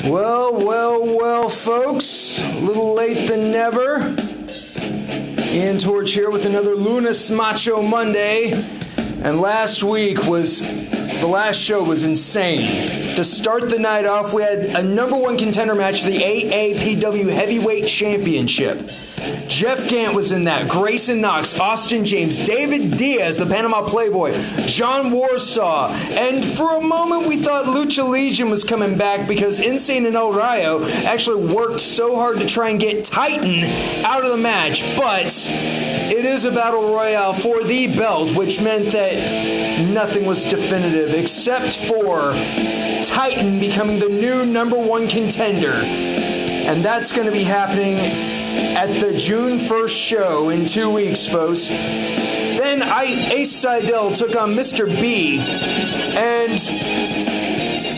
Well, folks. A little late than never. Ian Torch here with another LUNES Macho Monday. And the last show was insane. To start the night off, we had a number one contender match for the AAPW Heavyweight Championship. Jeff Gant was in that, Grayson Knox, Austin James, David Diaz, the Panama Playboy, John Warsaw, and for a moment we thought Lucha Legion was coming back because Insane and El Rayo actually worked so hard to try and get Titan out of the match, but it is a battle royale for the belt, which meant that nothing was definitive except for Titan becoming the new number one contender, and that's going to be happening at the June 1st show in 2 weeks, folks. Then Ace Seidel took on Mr. B, and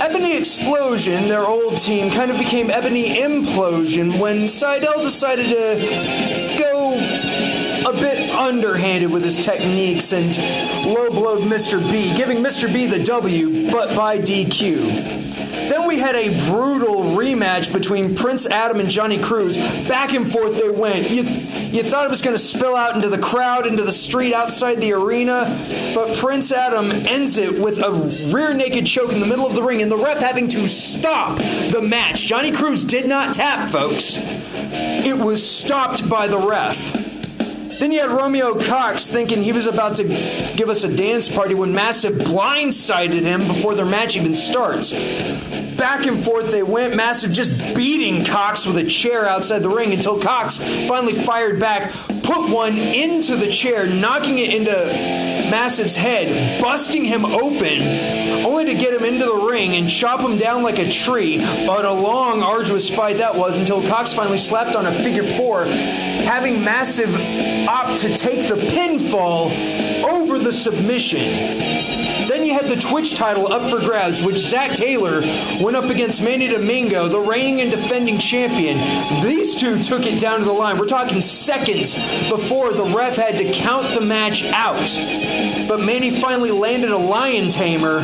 Ebony Explosion, their old team, kind of became Ebony Implosion when Seidel decided to go a bit underhanded with his techniques and low-blowed Mr. B, giving Mr. B the W, but by DQ. Then we had a brutal rematch between Prince Adam and Johnny Cruz. Back and forth they went. You thought it was going to spill out into the crowd, into the street outside the arena, but Prince Adam ends it with a rear naked choke in the middle of the ring, and the ref having to stop the match. Johnny Cruz did not tap, folks. It was stopped by the ref. Then you had Romeo Cox thinking he was about to give us a dance party when Massive blindsided him before their match even starts. Back and forth they went, Massive just beating Cox with a chair outside the ring until Cox finally fired back, put one into the chair, knocking it into Massive's head, busting him open, only to get him into the ring and chop him down like a tree. But a long, arduous fight that was until Cox finally slapped on a figure four, having Massive opt to take the pinfall over the submission. Then you had the Twitch title up for grabs, which Zach Taylor went up against Manny Domingo, the reigning and defending champion. These two took it down to the line. We're talking seconds before the ref had to count the match out. But Manny finally landed a lion tamer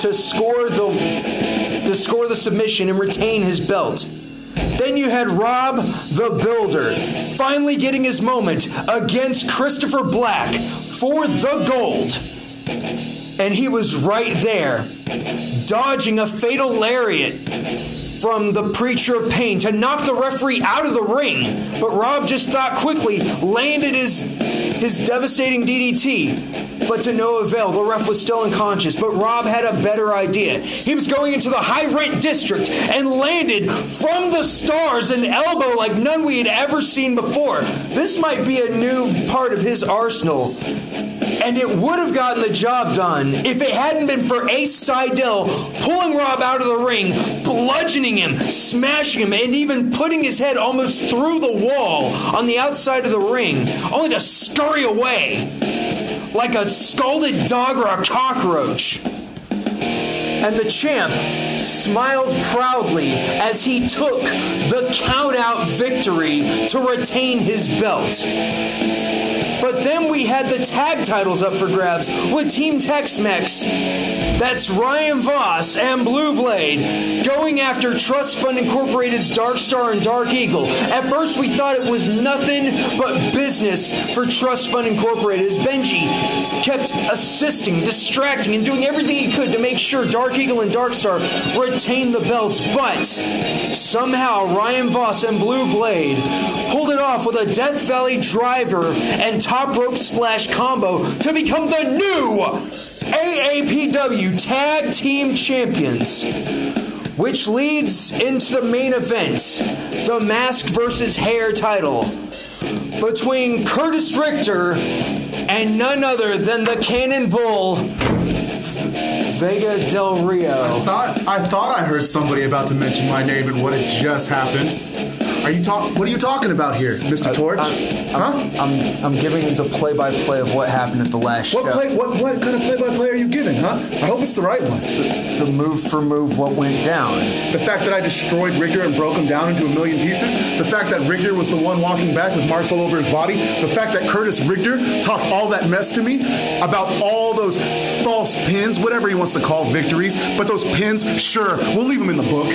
to score the submission and retain his belt. Then you had Rob the Builder finally getting his moment against Christopher Black for the gold. And he was right there, dodging a fatal lariat from the Preacher of Pain to knock the referee out of the ring. But Rob just thought quickly, landed his devastating DDT. But to no avail, the ref was still unconscious. But Rob had a better idea. He was going into the high rent district and landed from the stars an elbow like none we had ever seen before. This might be a new part of his arsenal. And it would have gotten the job done if it hadn't been for Ace Seidel pulling Rob out of the ring, bludgeoning him, smashing him, and even putting his head almost through the wall on the outside of the ring, only to scurry away like a scalded dog or a cockroach. And the champ smiled proudly as he took the count-out victory to retain his belt. But then we had the tag titles up for grabs with Team Tex-Mex. That's Ryan Voss and Blue Blade going after Trust Fund Incorporated's Dark Star and Dark Eagle. At first we thought it was nothing but business for Trust Fund Incorporated as Benji kept assisting, distracting, and doing everything he could to make sure Dark Eagle and Dark Star retained the belts. But somehow Ryan Voss and Blue Blade pulled it off with a Death Valley driver and top rope splash combo to become the new AAPW Tag Team Champions, which leads into the main event, the Masked vs. Hair title between Curtis Richter and none other than the Cannonball Vega Del Rio. I thought I heard somebody about to mention my name and what had just happened. What are you talking about here, Mr. Torch? I'm giving the play-by-play of what happened at the last show. What kind of play-by-play are you giving, huh? I hope it's the right one. The move for move, what went down. The fact that I destroyed Richter and broke him down into a million pieces. The fact that Richter was the one walking back with marks all over his body. The fact that Curtis Richter talked all that mess to me about all those false pins, whatever he wants to call victories. But those pins, sure, we'll leave them in the book.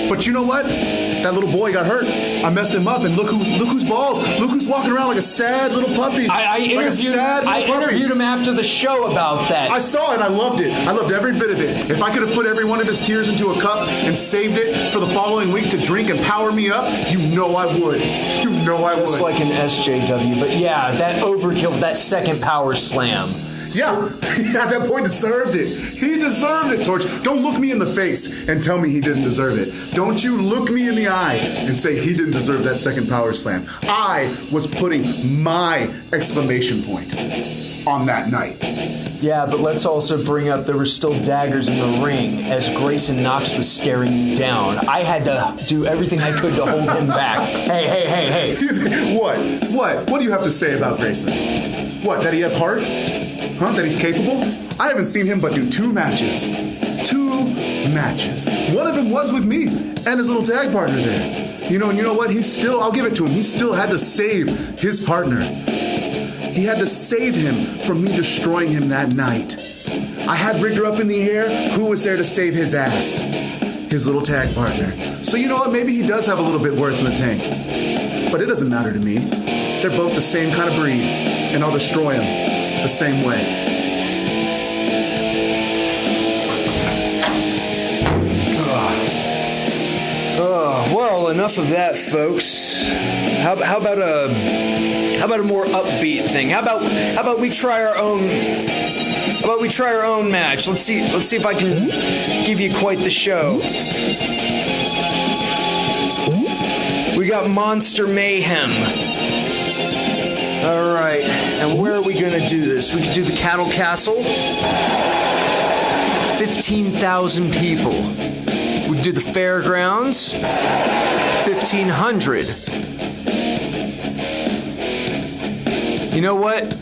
But you know what? That little boy got hurt. I messed him up, and look who's bald. Look who's walking around like a sad little puppy. I interviewed him after the show about that. I saw it. I loved it. I loved every bit of it. If I could have put every one of his tears into a cup and saved it for the following week to drink and power me up, you know I would. You know I would. Just like an SJW. But yeah, that overkill, that second power slam. Yeah, that boy deserved it. He deserved it, Torch. Don't look me in the face and tell me he didn't deserve it. Don't you look me in the eye and say he didn't deserve that second power slam. I was putting my exclamation point on that night. Yeah, but let's also bring up there were still daggers in the ring as Grayson Knox was staring you down. I had to do everything I could to hold him back. Hey. What? What do you have to say about Grayson? What, that he has heart? Huh? That he's capable? I haven't seen him but do 2 matches. 2 matches. One of them was with me and his little tag partner there. You know what? I'll give it to him. He still had to save his partner. He had to save him from me destroying him that night. I had Richter up in the air. Who was there to save his ass? His little tag partner. So you know what? Maybe he does have a little bit worth in the tank. But it doesn't matter to me. They're both the same kind of breed. And I'll destroy them the same way. Well, enough of that, folks. How about a more upbeat thing? How about we try our own? How about we try our own match? Let's see if I can give you quite the show. We got Monster Mayhem. All right, and where are we going to do this? We could do the Cattle Castle. 15,000 people. We could do the Fairgrounds. 1,500. You know what?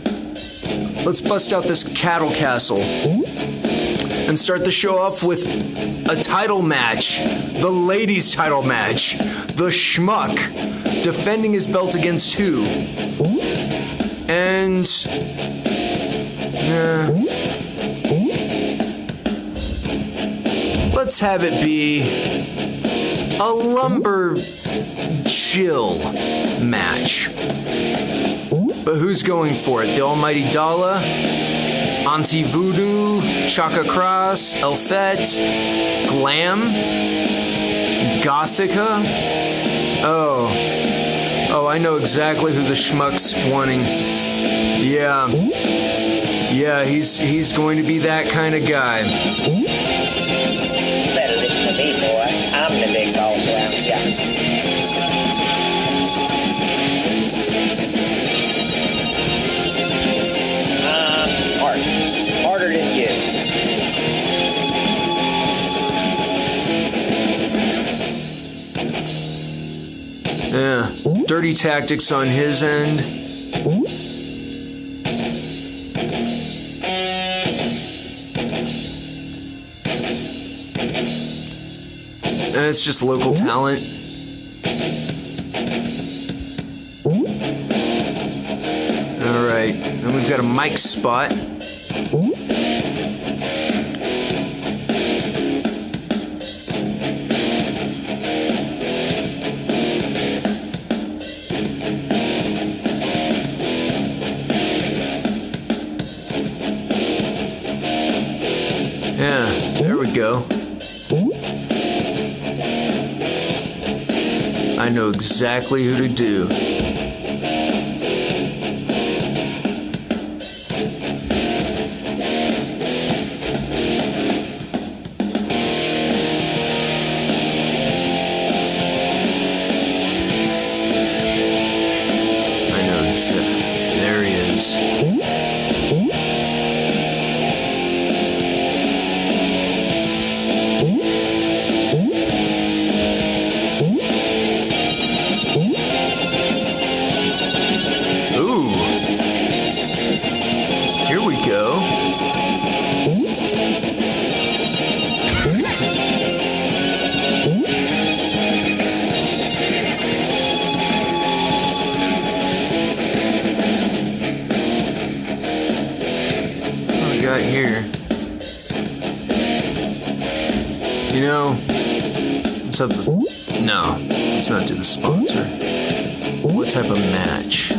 Let's bust out this Cattle Castle and start the show off with a title match. The ladies' title match. The Schmuck defending his belt against who? And let's have it be a lumber chill match. But who's going for it? The Almighty Dala, Auntie Voodoo, Chaka Cross, Elfette, Glam, Gothica. Oh, I know exactly who the Schmuck's wanting. Yeah, he's going to be that kind of guy. Better listen to me, boy. I'm the big boss around here. Harder than you. Yeah, dirty tactics on his end. And it's just local talent. All right, then we've got a mic spot. Yeah, there we go. I know exactly who to do. There he is. You know, let's have the... No, let's not do the sponsor. What type of match?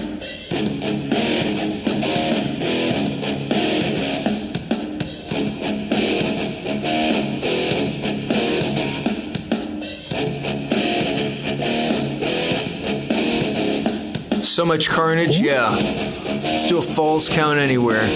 So much carnage? Yeah. Let's do a falls count anywhere.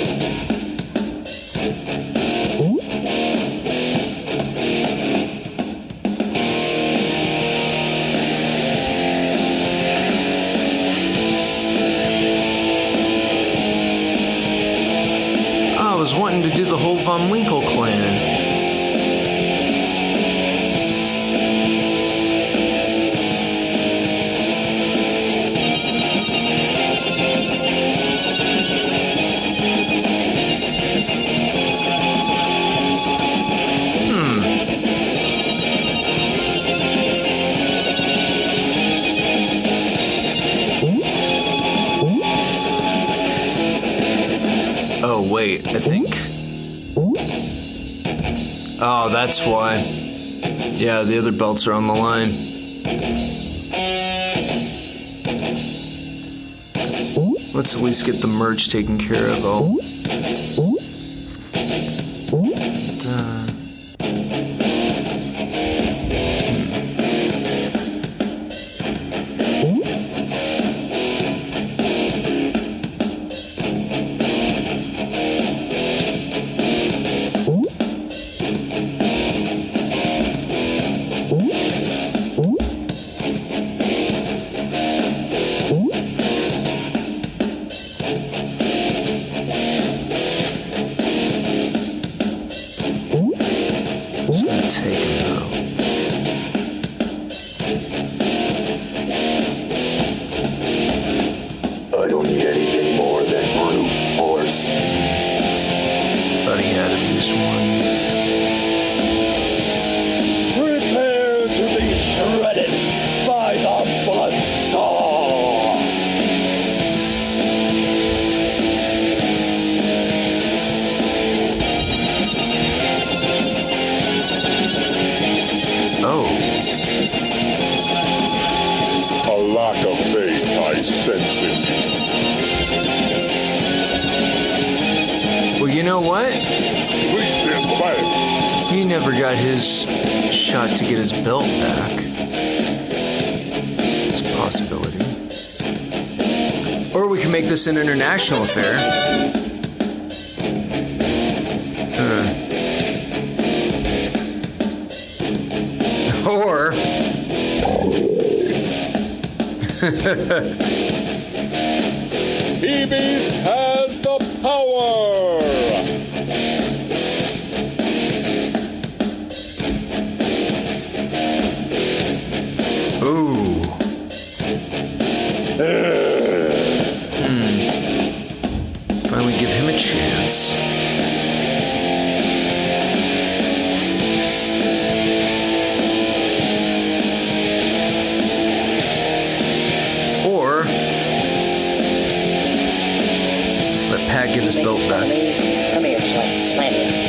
I was wanting to do the whole Von Winkle clan. Oh, wait, I think... Oh, that's why. Yeah, the other belts are on the line. Let's at least get the merch taken care of. Who's gonna take him though? I don't need anything more than brute force. Thought he had at least one. Prepare to be shredded by the buzzsaw. Oh. A lack of faith I sense in you. Well, you know what? Please stand back. He never got his shot to get his belt back. It's a possibility. Or we can make this an international affair. Or... Beast has the power. Ooh. Finally give him a chance. Or let Pat get his belt back. Come here, Slammy.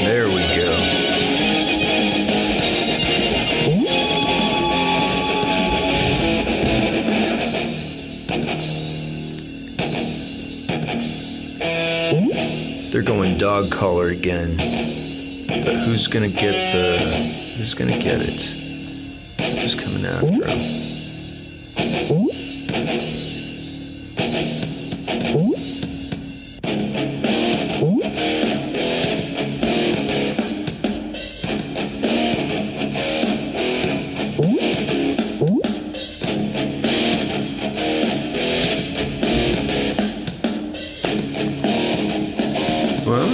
There we go. They're going dog collar again. But who's gonna get it? Who's coming after him? Well,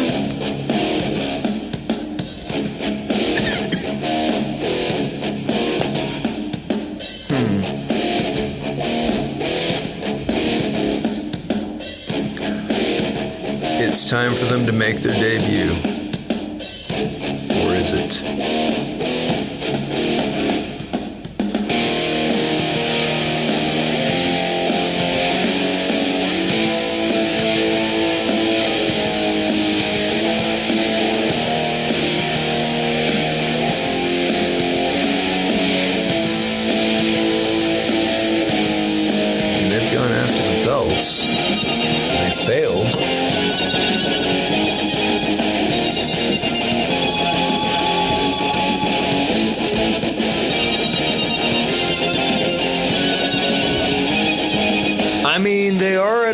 it's time for them to make their debut. Or is it?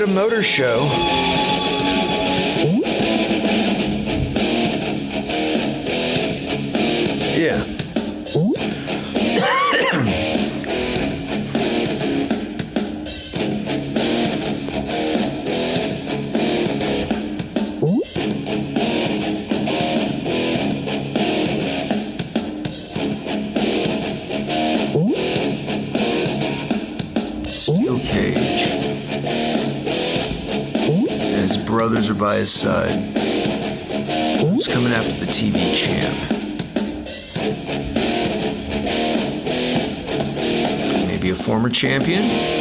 at a motor show. Yeah. Steel cage. And his brothers are by his side. Who's coming after the TV champ? Maybe a former champion?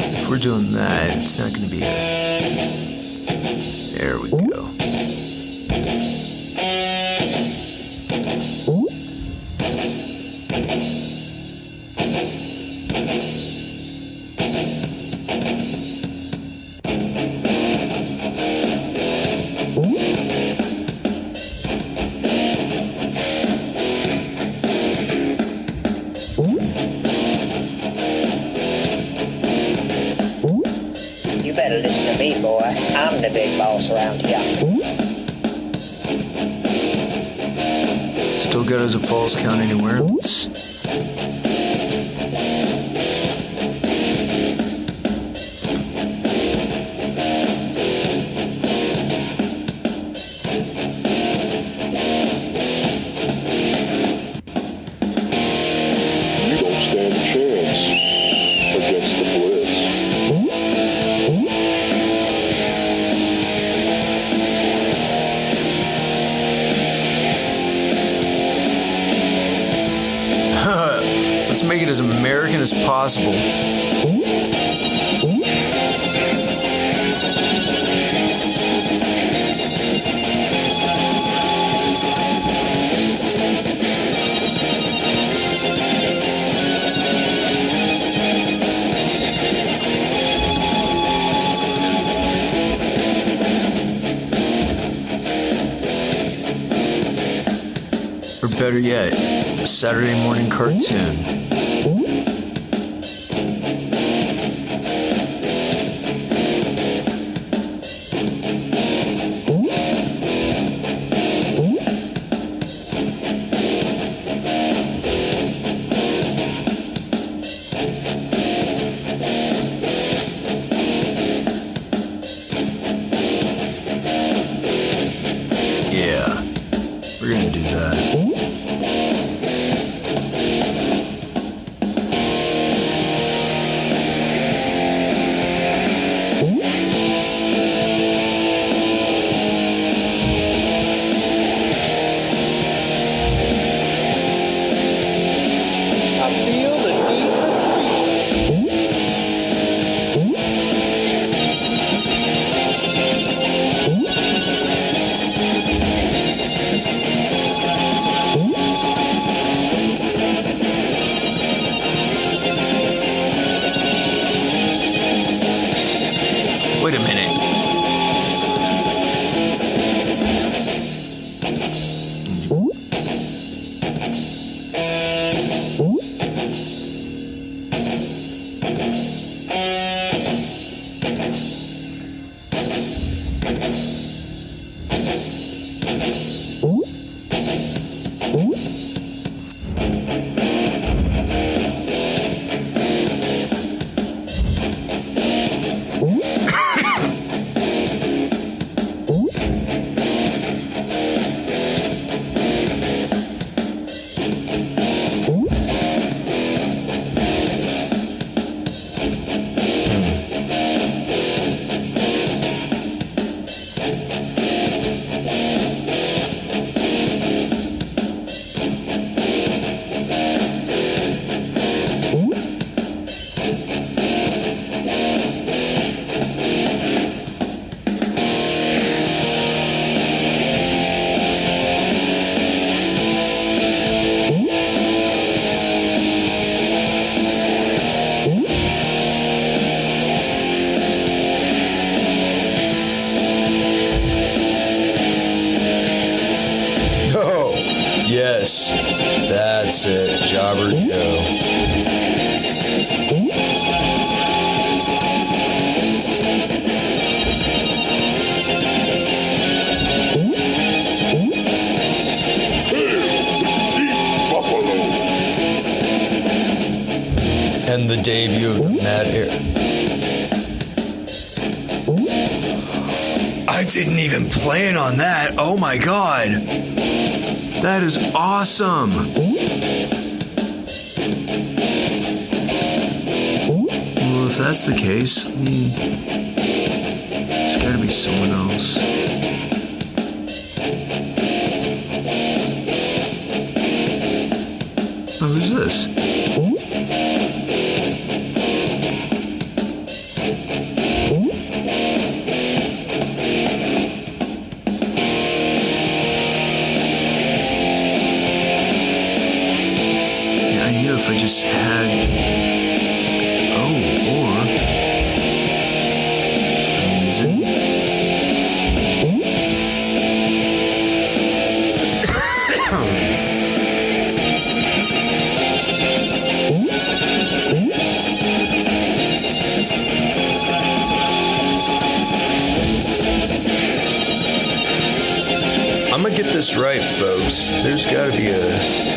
If we're doing that, it's not going to be a... There we go. You better listen to me, boy. I'm the big boss around here. Still good as a Falls Count Anywhere. You don't stand a chance against the Blitz. Let's make it as American as possible. Or better yet, a Saturday morning cartoon. Yeah, we're gonna do that. I feel the need for speed. Wait a minute. and the debut of the Mad Air. I didn't even plan on that. Oh my god. That is awesome. Well, if that's the case, it's gotta be someone else. Oh, who's this? If I just had, is it? I'm gonna get this right, folks. There's gotta be a...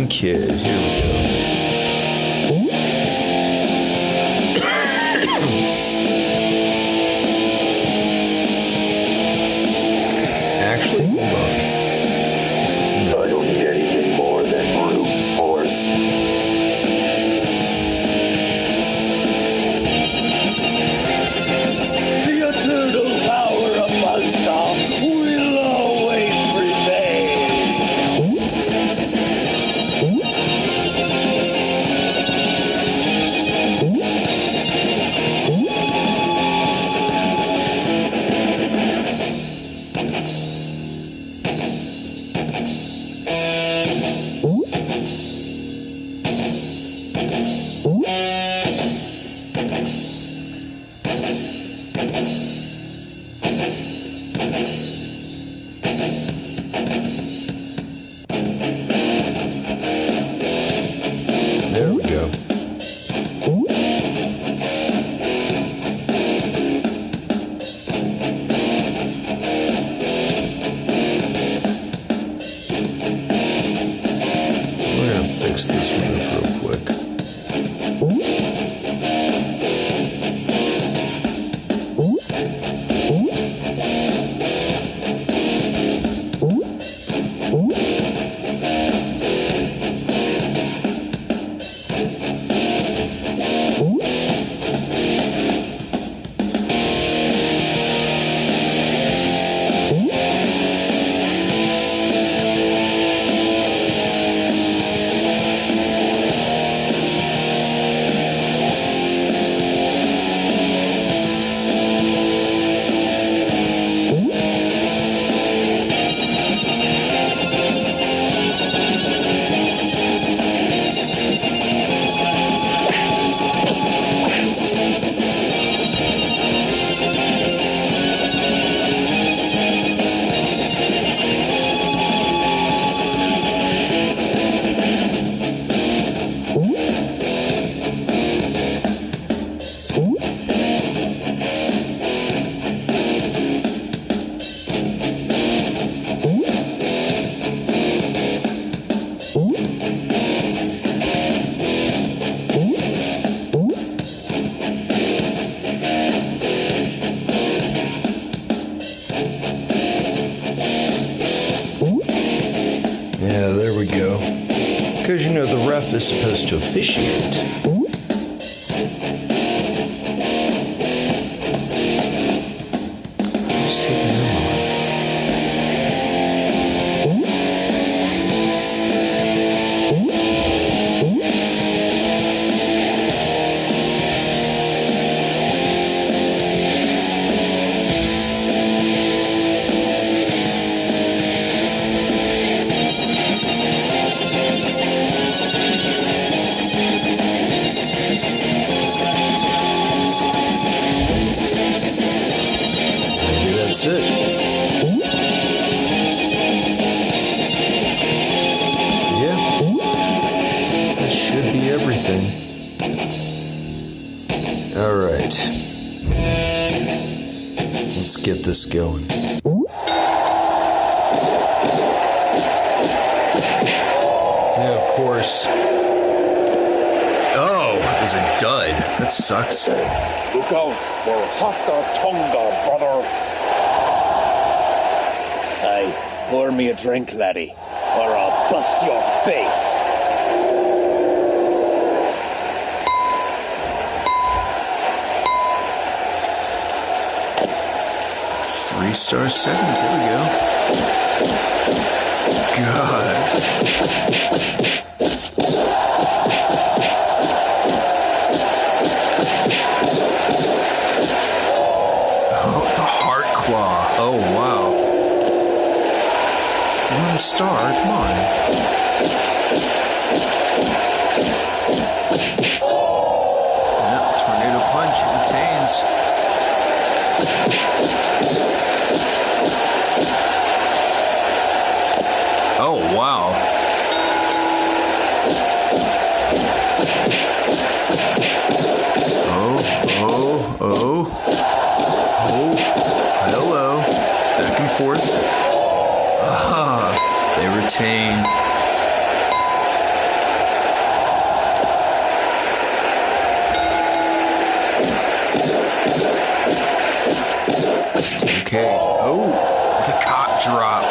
Kid. Here we go. Actually, hold on. I don't need anything more than brute force. The eternal power of Buzzsaw will always prevail. know the ref is supposed to officiate. Who's taking them on? That's it. Yeah. That should be everything. All right. Let's get this going. Yeah, of course. Oh, it was a dud. That sucks. Look out for Hata Tonga, brother. Aye, pour me a drink, laddie, or I'll bust your face. Three-star segment, there we go. God. Oh, the heart claw. Oh, wow. 1 star, come on. Yep, tornado punch, retains. Oh, wow. Oh, hello. Back and forth. They retain. Steel cage. Oh, the cock drop.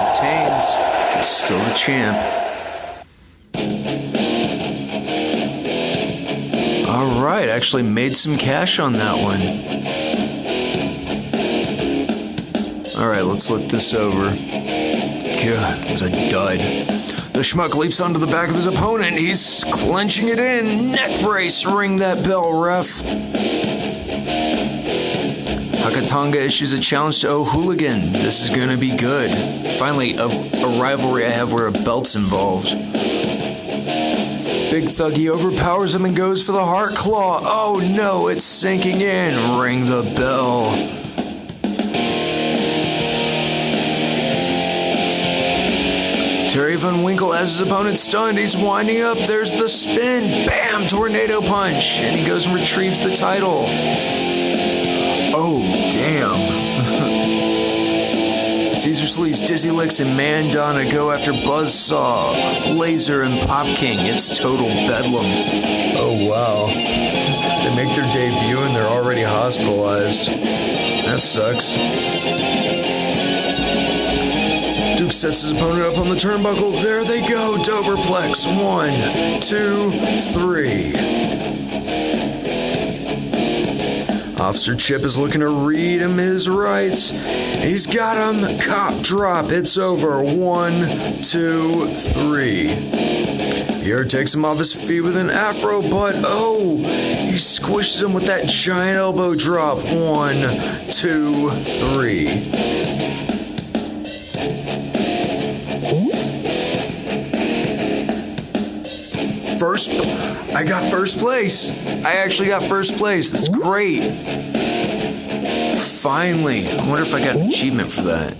Retains. He's still the champ. All right, actually made some cash on that one. All right, let's look this over. God, it was a dud. The schmuck leaps onto the back of his opponent. He's clenching it in. Neck brace, ring that bell, ref. Hakatonga issues a challenge to O'Hooligan. This is gonna be good. Finally, a rivalry I have where a belt's involved. Big Thuggy overpowers him and goes for the heart claw. Oh no, it's sinking in. Ring the bell. Terry Van Winkle has his opponent stunned. He's winding up. There's the spin. Bam! Tornado punch. And he goes and retrieves the title. Oh, damn. Caesar Sleaze, Dizzy Licks, and Mandana go after Buzzsaw, Laser, and Pop King. It's total bedlam. Oh, wow. They make their debut and they're already hospitalized. That sucks. Duke sets his opponent up on the turnbuckle. There they go. Doberplex. 1, 2, 3. Officer Chip is looking to read him his rights. He's got him. Cop drop. It's over. 1, 2, 3. Pierre takes him off his feet with an afro, but oh, he squishes him with that giant elbow drop. 1, 2, 3. I got first place. I actually got first place. That's great. Finally. I wonder if I got an achievement for that.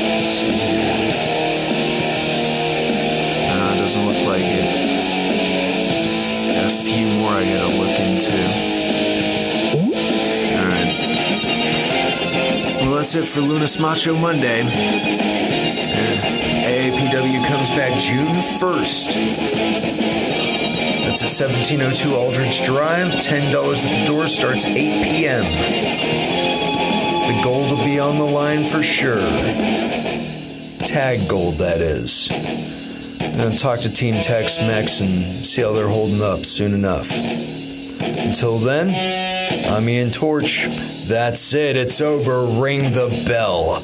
Let's see here. No, it doesn't look like it. Got a few more I gotta look into. that's it for Lunes Macho Monday. AAPW comes back June 1st. That's at 1702 Aldridge Drive. $10 at the door, starts 8 p.m. The gold will be on the line for sure. Tag gold, that is. And talk to Team Tex Mex and see how they're holding up soon enough. Until then, I'm Ian Torch. That's it. It's over. Ring the bell.